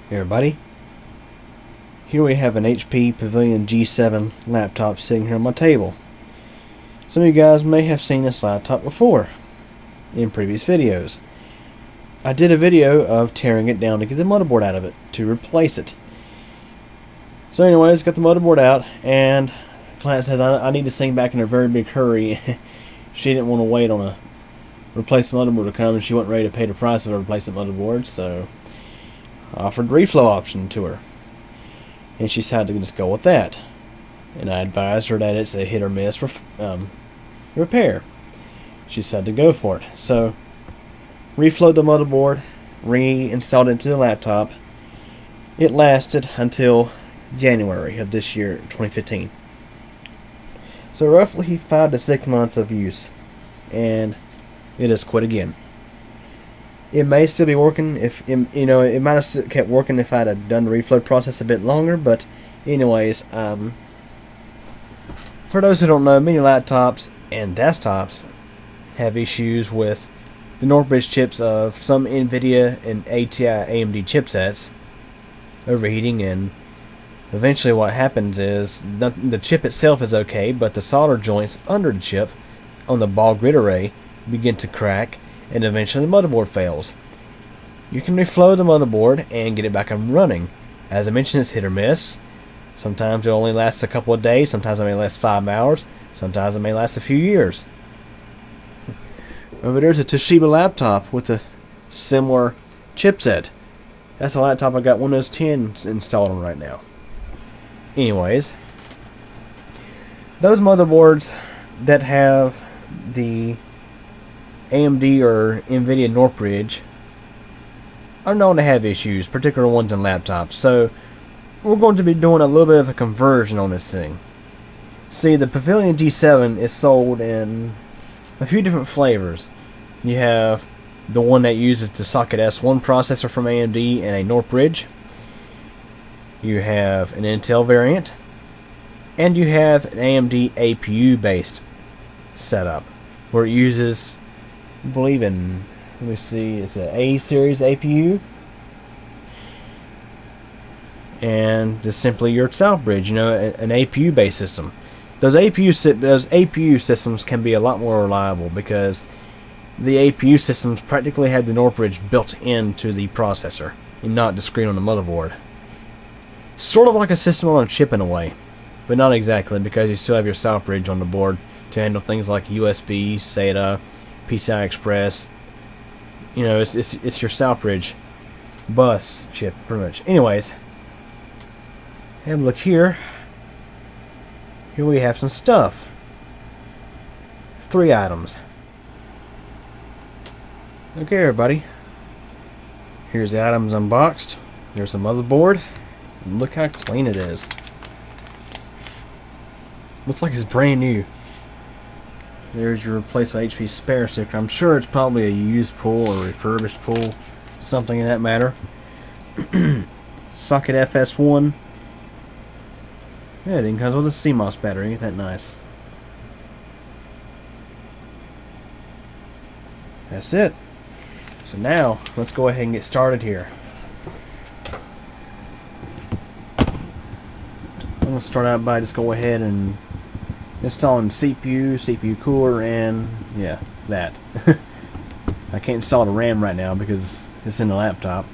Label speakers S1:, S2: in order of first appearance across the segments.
S1: Hey everybody, here we have an HP Pavilion G7 laptop sitting here on my table. Some of you guys may have seen this laptop before in previous videos. I did a video of tearing it down to get the motherboard out of it to replace it. So anyways, got the motherboard out, and the client says I need this thing back in a very big hurry. She didn't want to wait on a replacement motherboard to come, and she wasn't ready to pay the price of a replacement motherboard, so I offered the reflow option to her, and she decided to just go with that. And I advised her that it's a hit or miss repair. She decided to go for it. So reflowed the motherboard, reinstalled it into the laptop. It lasted until January of this year, 2015. So roughly 5 to 6 months of use, and it has quit again. It may still be working if, you know, it might have still kept working if I'd have done the reflow process a bit longer, but anyways, for those who don't know, many laptops and desktops have issues with the North Bridge chips of some NVIDIA and AMD chipsets overheating, and eventually what happens is the chip itself is okay, but the solder joints under the chip on the ball grid array begin to crack, and eventually the motherboard fails. You can reflow the motherboard and get it back up and running. As I mentioned, it's hit or miss. Sometimes it only lasts a couple of days, sometimes it may last 5 hours, sometimes it may last a few years. Over there's a Toshiba laptop with a similar chipset. That's a laptop I got Windows 10 installed on right now. Anyways, those motherboards that have the AMD or NVIDIA North Bridge are known to have issues, particular ones in laptops. So we're going to be doing a little bit of a conversion on this thing. See, the Pavilion G7 is sold in a few different flavors. You have the one that uses the Socket S1 processor from AMD and a North Bridge. You have an Intel variant, and you have an AMD APU based setup where it uses, I believe in, let me see, it's an A series APU, and just simply your South Bridge, you know, an APU based system. Those APU systems can be a lot more reliable because the APU systems practically have the North Bridge built into the processor and not discrete on the motherboard. Sort of like a system on a chip in a way, but not exactly, because you still have your South Bridge on the board to handle things like USB, SATA, PCI Express. You know, it's your South Bridge bus chip, pretty much. Anyways, have a look here. Here we have some stuff. 3 items. Okay, everybody. Here's the items unboxed. There's the motherboard. And look how clean it is. Looks like it's brand new. There's your replacement HP spare sticker. I'm sure it's probably a used pull or refurbished pull, something in that matter. Socket FS1. Yeah, it even comes with a CMOS battery. Ain't that nice? That's it. So now, let's go ahead and get started here. I'm going to start out by just go ahead and installing CPU, CPU cooler, and yeah, that. I can't install the RAM right now because it's in the laptop.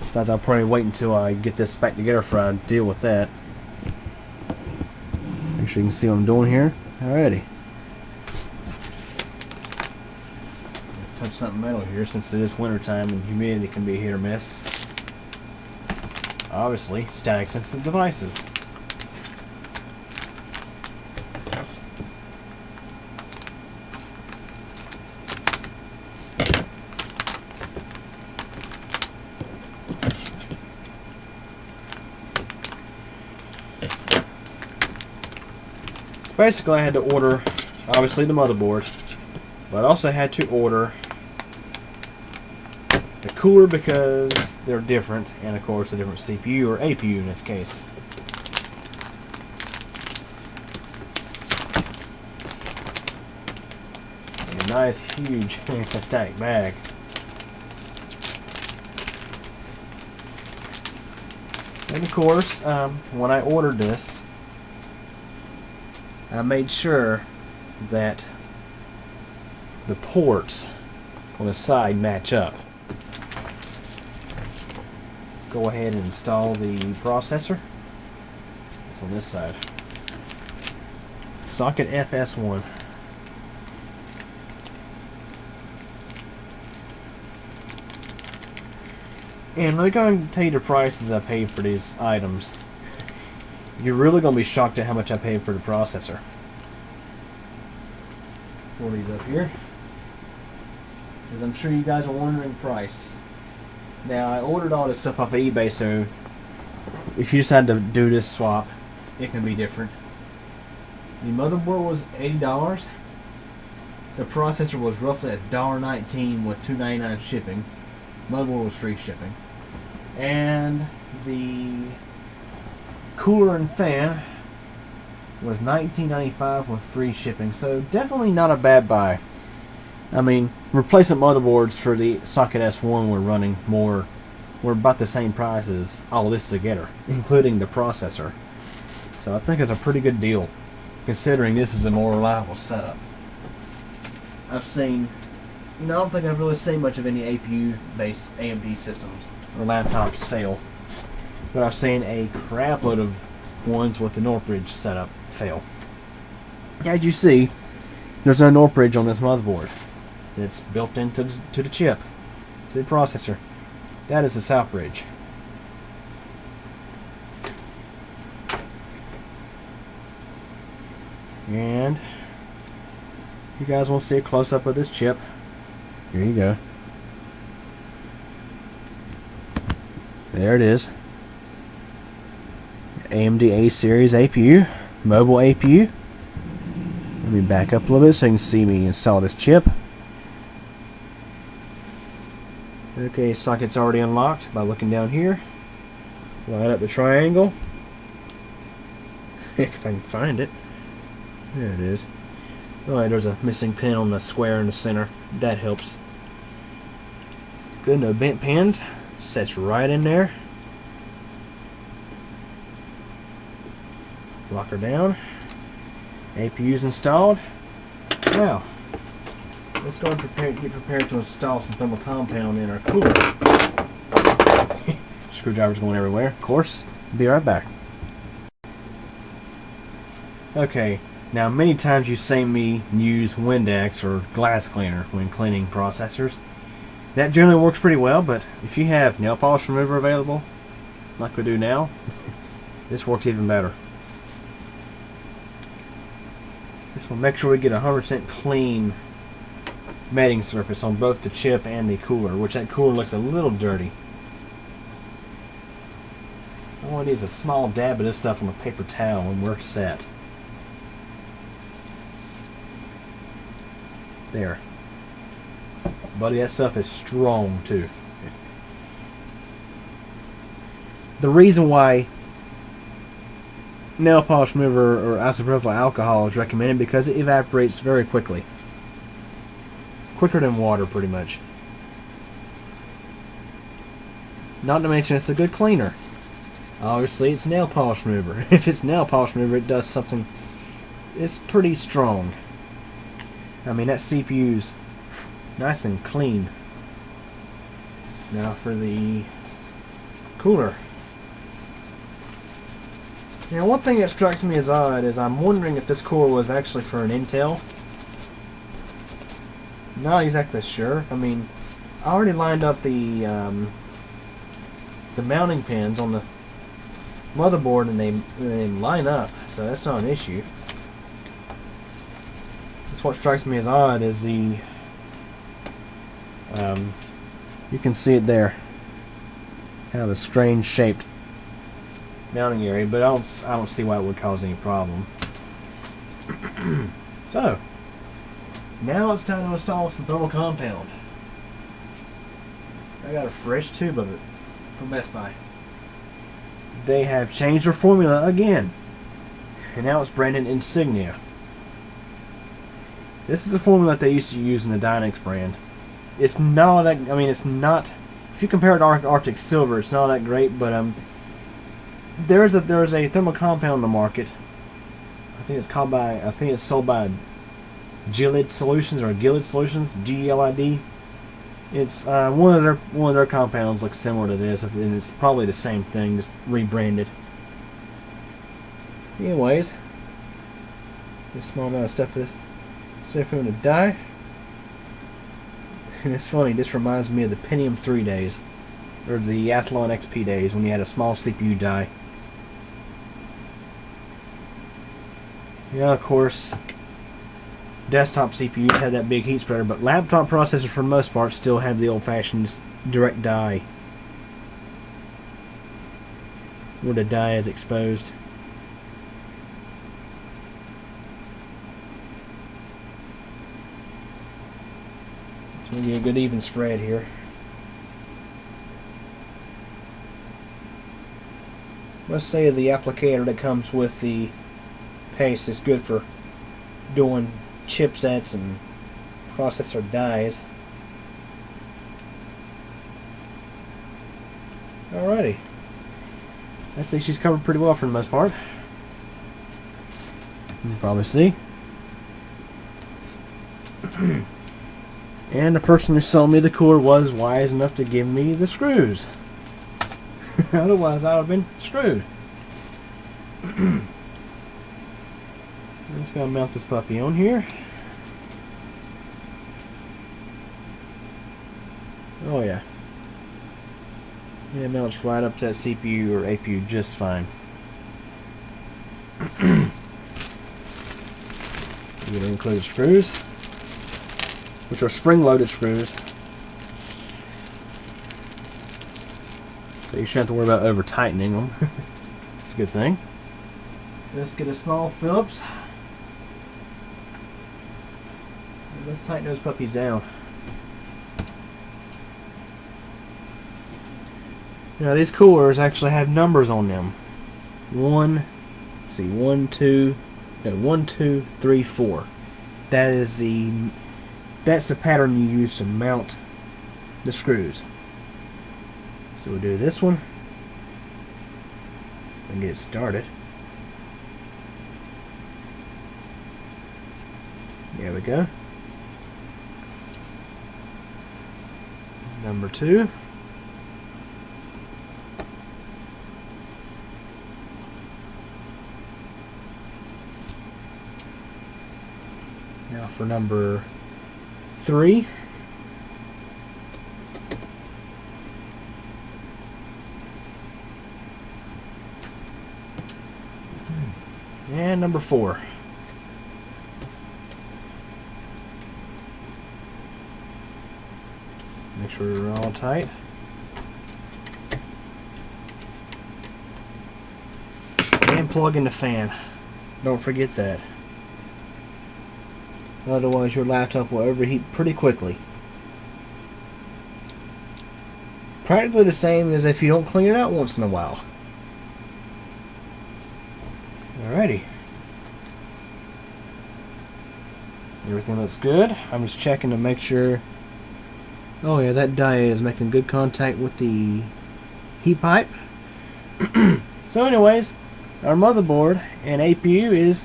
S1: Besides, I'll probably wait until I get this back together before I deal with that. Make sure you can see what I'm doing here. Alrighty. Touch something metal here since it is wintertime and humidity can be hit or miss. Obviously, static sensitive devices. So basically, I had to order, obviously, the motherboard, but I also had to order the cooler because they're different, and of course a different CPU or APU in this case. And a nice huge anti-static bag. And of course, when I ordered this, I made sure that the ports on the side match up. Go ahead and install the processor. It's on this side. Socket FS1. And I'm going to tell you the prices I paid for these items. You're really going to be shocked at how much I paid for the processor. Pull these up here, because I'm sure you guys are wondering price. Now, I ordered all this stuff off of eBay, so if you decide to do this swap, it can be different. The motherboard was $80. The processor was roughly $1.19 with $2.99 shipping. Motherboard was free shipping. And the cooler and fan was $19.95 with free shipping. So definitely not a bad buy. I mean, replacement motherboards for the Socket S1 were about the same price as all this together, including the processor. So I think it's a pretty good deal, considering this is a more reliable setup. I've seen, I don't think I've really seen much of any APU-based AMD systems or laptops fail, but I've seen a crap load of ones with the Northbridge setup fail. As you see, there's no Northbridge on this motherboard. It's built into the chip, to the processor. That is the Southbridge. And you guys want to see a close-up of this chip? Here you go. There it is. AMD A series APU, mobile APU. Let me back up a little bit so you can see me install this chip. Okay, socket's already unlocked by looking down here. Line up the triangle. If I can find it. There it is. Alright, there's a missing pin on the square in the center. That helps. Good, no bent pins. Sets right in there. Lock her down. APU's installed. Now, let's go and get prepared to install some thermal compound in our cooler. Screwdriver's going everywhere, of course. Be right back. Okay, now many times you've seen me use Windex or glass cleaner when cleaning processors. That generally works pretty well, but if you have nail polish remover available, like we do now, this works even better. This will make sure we get 100% clean matting surface on both the chip and the cooler, which that cooler looks a little dirty. All I need is a small dab of this stuff on a paper towel and we're set. There. Buddy, that stuff is strong too. The reason why nail polish remover or isopropyl alcohol is recommended because it evaporates very quickly. Quicker than water, pretty much. Not to mention it's a good cleaner. Obviously, it's nail polish remover. If it's nail polish remover, it does something. It's pretty strong. I mean, that CPU's nice and clean. Now for the cooler. Now, one thing that strikes me as odd is I'm wondering if this cooler was actually for an Intel. Not exactly sure. I mean, I already lined up the mounting pins on the motherboard and they line up, so that's not an issue. That's what strikes me as odd is the you can see it there, kind of a strange shaped mounting area, but I don't see why it would cause any problem. So now it's time to install some thermal compound. I got a fresh tube of it from Best Buy. They have changed their formula again, and now it's branded Insignia. This is a formula that they used to use in the Dynex brand. It's not that, I mean, it's not, if you compare it to Arctic Silver, it's not that great, but there's a thermal compound on the market. I think it's sold by Gillid Solutions or Gillid Solutions, GLID. It's one of their compounds looks similar to this, and it's probably the same thing, just rebranded. Anyways, this small amount of stuff is safe room to die. And it's funny, this reminds me of the Pentium 3 days, or the Athlon XP days when you had a small CPU die. Yeah, of course, desktop CPUs had that big heat spreader, but laptop processors for the most part still have the old-fashioned direct die, where the die is exposed. So we get a good even spread here. Let's say the applicator that comes with the paste is good for doing chipsets and processor dies. Alrighty. I see she's covered pretty well for the most part. You can probably see. And the person who sold me the cooler was wise enough to give me the screws. Otherwise I would have been screwed. I'm just going to mount this puppy on here. Oh yeah. Yeah, it mounts right up to that CPU or APU just fine. We're going to include screws, which are spring-loaded screws. So you shouldn't have to worry about over-tightening them. It's a good thing. Let's get a small Phillips. Let's tighten those puppies down. Now these coolers actually have numbers on them. 1, 2, 3, 4. That's the pattern you use to mount the screws. So we'll do this one and get it started. There we go. Number 2. Now for number 3. And number 4. Make sure they're all tight. And plug in the fan. Don't forget that. Otherwise your laptop will overheat pretty quickly. Practically the same as if you don't clean it out once in a while. Alrighty. Everything looks good. I'm just checking to make sure. Oh yeah, that die is making good contact with the heat pipe. So anyways, our motherboard and APU is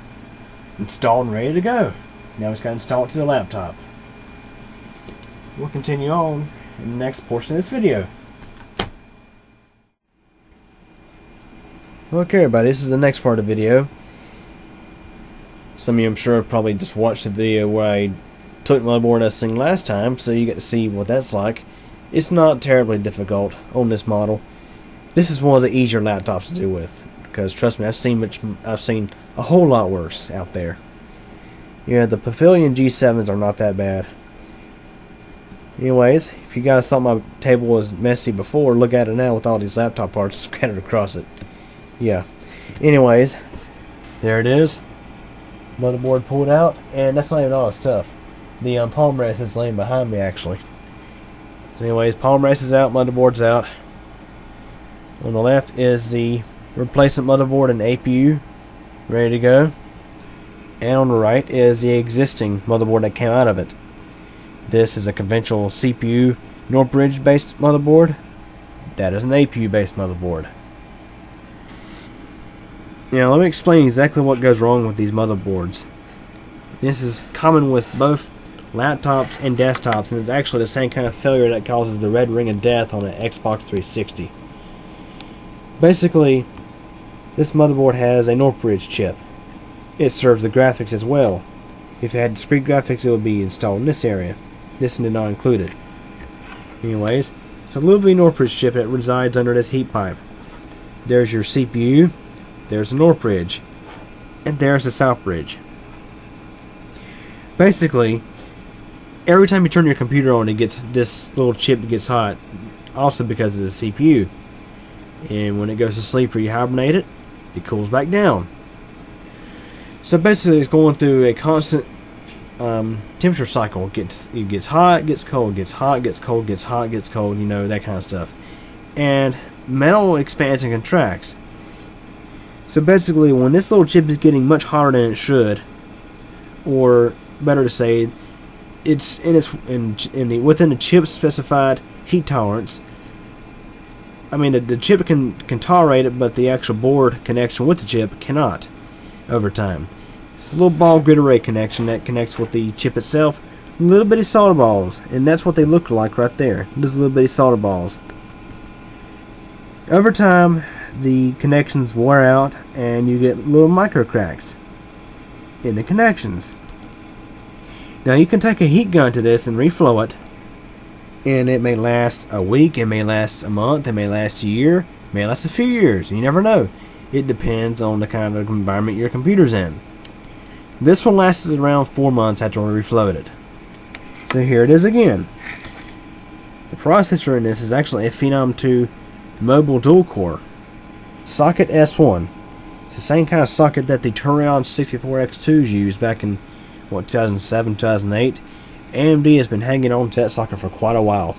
S1: installed and ready to go. Now it's got to install it to the laptop. We'll continue on in the next portion of this video. Okay everybody, this is the next part of the video. Some of you I'm sure probably just watched the video where I took the motherboard I seen last time, so you get to see what that's like. It's not terribly difficult on this model. This is one of the easier laptops to do with, because trust me, I've seen a whole lot worse out there. Yeah, the Pavilion G7s are not that bad. Anyways, if you guys thought my table was messy before, look at it now with all these laptop parts scattered across it. Yeah. Anyways, there it is. Motherboard pulled out, and that's not even all the stuff. The palm rest is laying behind me actually. So anyways, palm rest is out, motherboard's out. On the left is the replacement motherboard and APU, ready to go. And on the right is the existing motherboard that came out of it. This is a conventional CPU Northbridge based motherboard. That is an APU based motherboard. Now let me explain exactly what goes wrong with these motherboards. This is common with both laptops and desktops, and it's actually the same kind of failure that causes the red ring of death on an Xbox 360. Basically, this motherboard has a Northbridge chip. It serves the graphics as well. If it had discrete graphics, it would be installed in this area. This did not include it. Anyways, it's a little bitty Northbridge chip that resides under this heat pipe. There's your CPU, there's the Northbridge, and there's the Southbridge. Basically, every time you turn your computer on, this little chip gets hot, also because of the CPU. And when it goes to sleep or you hibernate it, it cools back down. So basically, it's going through a constant temperature cycle. It gets hot, gets cold, gets hot, gets cold, gets hot, gets cold. You know, that kind of stuff. And metal expands and contracts. So basically, when this little chip is getting much hotter than it should, or better to say, it's within the chip's specified heat tolerance. I mean, the chip can tolerate it, but the actual board connection with the chip cannot over time. It's a little ball grid array connection that connects with the chip itself. Little bitty solder balls, and that's what they look like right there. Those little bitty solder balls. Over time, the connections wear out, and you get little micro cracks in the connections. Now you can take a heat gun to this and reflow it, and it may last a week, it may last a month, it may last a year, it may last a few years. You never know. It depends on the kind of environment your computer's in. This one lasted around 4 months after we reflowed it. So here it is again. The processor in this is actually a Phenom 2 mobile dual core Socket S1. It's the same kind of socket that the Turon 64X2s used back in 2007, 2008. AMD has been hanging on to that socket for quite a while,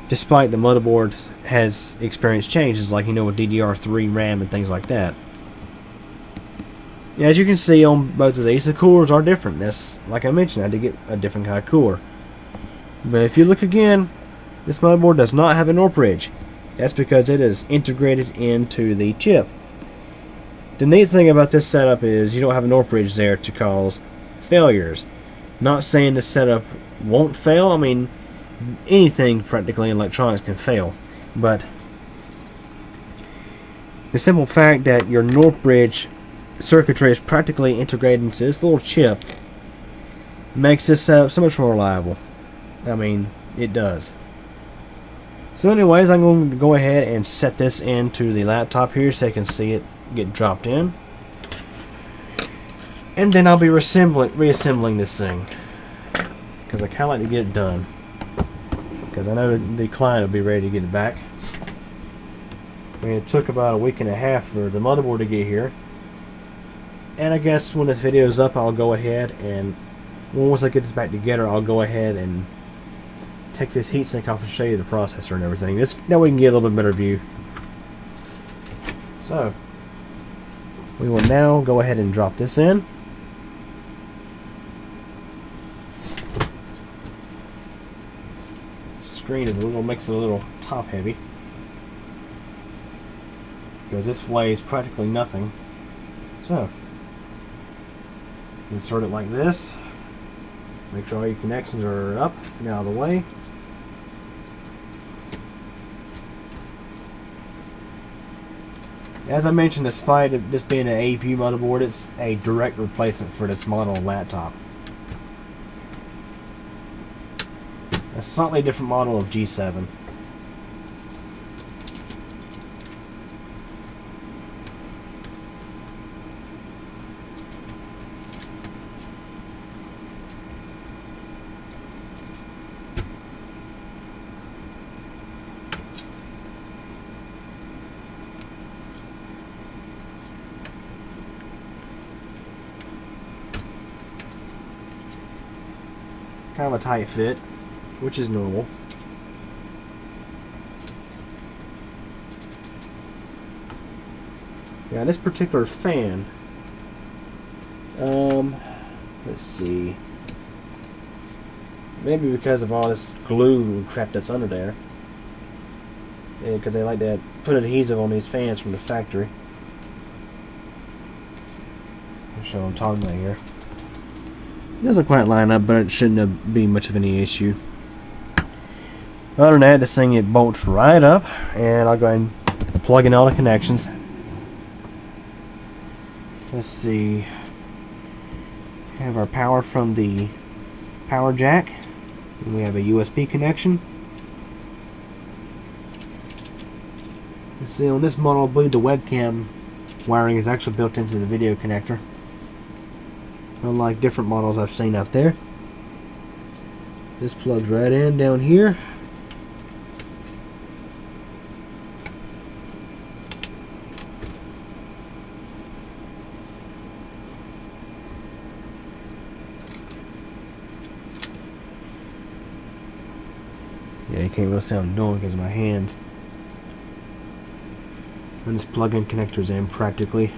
S1: despite the motherboard has experienced changes, like, you know, with DDR3 RAM and things like that. As you can see on both of these, the coolers are different. That's, like I mentioned, I did get a different kind of cooler. But if you look again, this motherboard does not have a Northbridge. That's because it is integrated into the chip. The neat thing about this setup is you don't have a Northbridge there to cause failures. Not saying this setup won't fail. I mean, anything practically in electronics can fail. But the simple fact that your Northbridge circuitry is practically integrated into this little chip makes this setup so much more reliable. I mean, it does. So anyways, I'm going to go ahead and set this into the laptop here so you can see it get dropped in. And then I'll be reassembling this thing, because I kind of like to get it done, because I know the client will be ready to get it back. I mean, it took about a week and a half for the motherboard to get here, and I guess when this video is up, I'll go ahead and once I get this back together, I'll go ahead and take this heatsink off and show you the processor and everything. That way we can get a little bit better view. So we will now go ahead and drop this in. Screen is makes it a little top heavy, because this weighs practically nothing. So insert it like this. Make sure all your connections are up and out of the way. As I mentioned, despite this being an APU motherboard, it's a direct replacement for this model laptop. A slightly different model of G7. It's kind of a tight fit, which is normal. Yeah, this particular fan, let's see, maybe because of all this glue and crap that's under there, because they like to put adhesive on these fans from the factory. show I'm talking about here. It doesn't quite line up, but it shouldn't be much of any issue. Other than that, this thing, it bolts right up, and I'll go ahead and plug in all the connections. Let's see. We have our power from the power jack. And we have a USB connection. Let's see, on this model, I believe the webcam wiring is actually built into the video connector, unlike different models I've seen out there. This plugs right in down here. Yeah, you can't really see what I'm doing because of my hands. And this plug-in connector's in practically.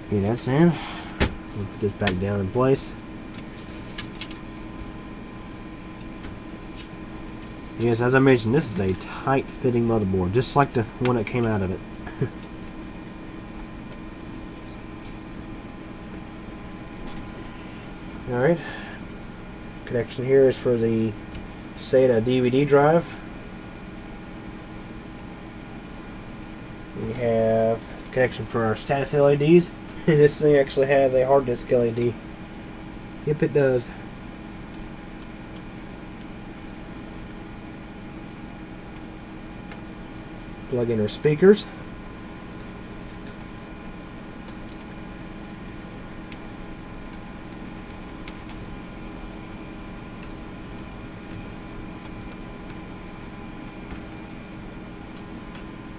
S1: Okay, that's in. We'll put this back down in place. Yes, as I mentioned, this is a tight-fitting motherboard, just like the one that came out of it. Alright, connection here is for the SATA DVD drive. We have connection for our status LEDs. This thing actually has a hard disk LED. Yep, it does. Plug in our speakers.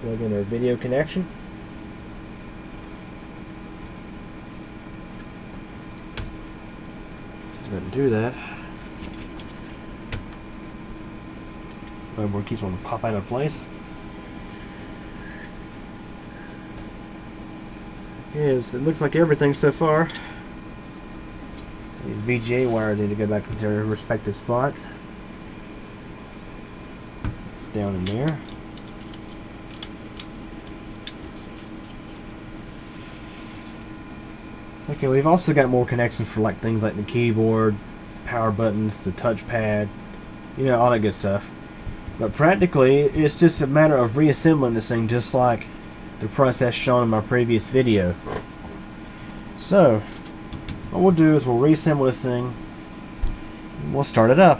S1: Plug in our video connection. Doesn't do that. Motherboard keeps on to pop out of place. Yes, it looks like everything so far. These VGA wires need to go back into their respective spots. It's down in there. Okay, we've also got more connections for like things like the keyboard, power buttons, the touchpad, you know, all that good stuff. But practically, it's just a matter of reassembling this thing just like the process shown in my previous video. So, what we'll do is we'll reassemble this thing and we'll start it up.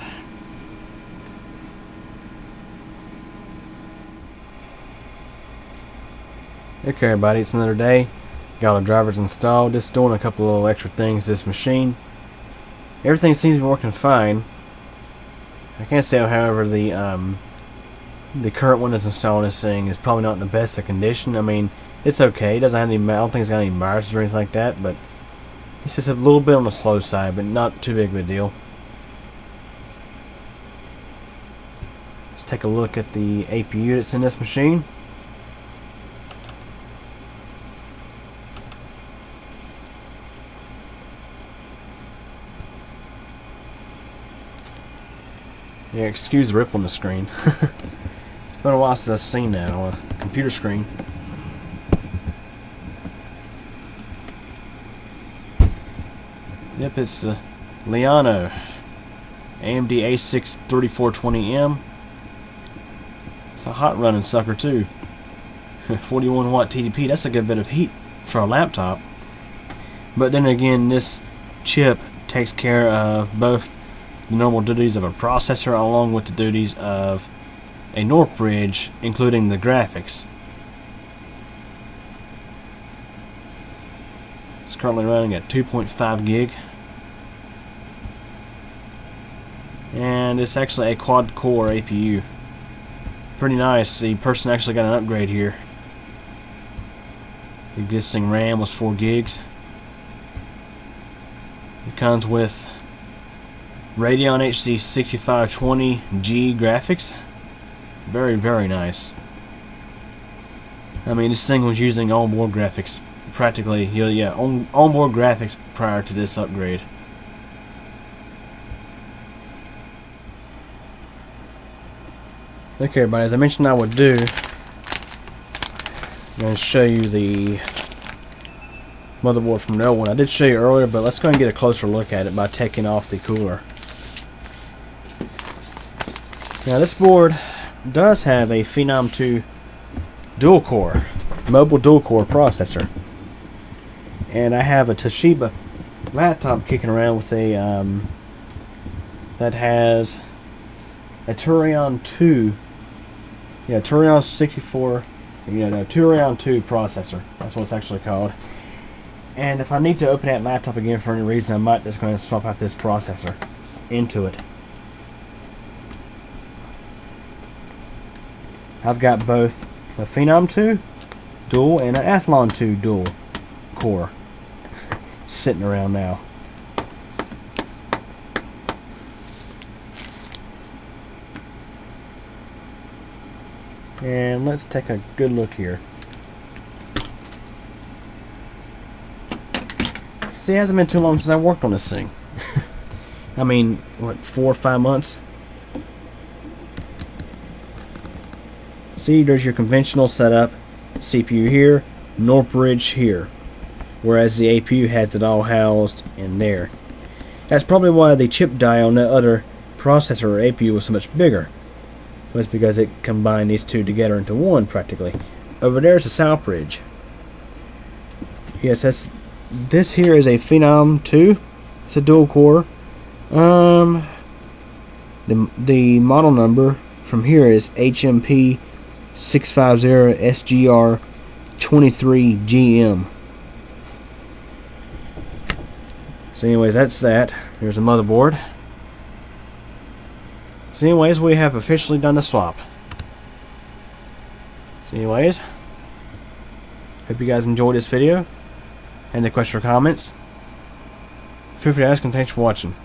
S1: Okay everybody, it's another day. Got all the drivers installed, just doing a couple of little extra things to this machine. Everything seems to be working fine. I can't say, however, the current one that's installed on this thing is probably not in the best of condition. I mean, it's okay. It doesn't have any, I don't think it's got any viruses or anything like that, but it's just a little bit on the slow side, but not too big of a deal. Let's take a look at the APU that's in this machine. Yeah, excuse the ripple on the screen. It's been a while since I've seen that on a computer screen. Yep, it's the Liano AMD A6 3420M. It's a hot running sucker too. 41 watt TDP, that's a good bit of heat for a laptop. But then again, this chip takes care of both the normal duties of a processor along with the duties of a Northbridge, including the graphics. It's currently running at 2.5 gig. And it's actually a quad core APU. Pretty nice. The person actually got an upgrade here. The existing RAM was 4 gigs. It comes with Radeon HD 6520G graphics. Very, very nice. I mean, this thing was using onboard graphics practically, yeah, onboard graphics prior to this upgrade. Okay, everybody, as I mentioned I would do, I'm going to show you the motherboard from the old one. I did show you earlier, but let's go and get a closer look at it by taking off the cooler. Now this board does have a Phenom 2 dual-core, mobile dual-core processor. And I have a Toshiba laptop kicking around with a, that has a Turion 2, yeah, Turion 64, yeah, no, Turion 2 processor. That's what it's actually called. And if I need to open that laptop again for any reason, I might just going to swap out this processor into it. I've got both a Phenom 2 dual and an Athlon 2 dual core sitting around now. And let's take a good look here. See, it hasn't been too long since I worked on this thing. I mean, what, 4 or 5 months? See, there's your conventional setup. CPU here, NOR bridge here. Whereas the APU has it all housed in there. That's probably why the chip die on the other processor or APU was so much bigger. Was because it combined these two together into one practically. Over there is a south bridge. Yes, this here is a Phenom 2. It's a dual core. The model number from here is HMP 650 SGR 23GM. So anyways, that's that. Here's the motherboard. So anyways, we have officially done the swap. So anyways, hope you guys enjoyed this video. Any questions or comments, feel free to ask, and thanks for watching.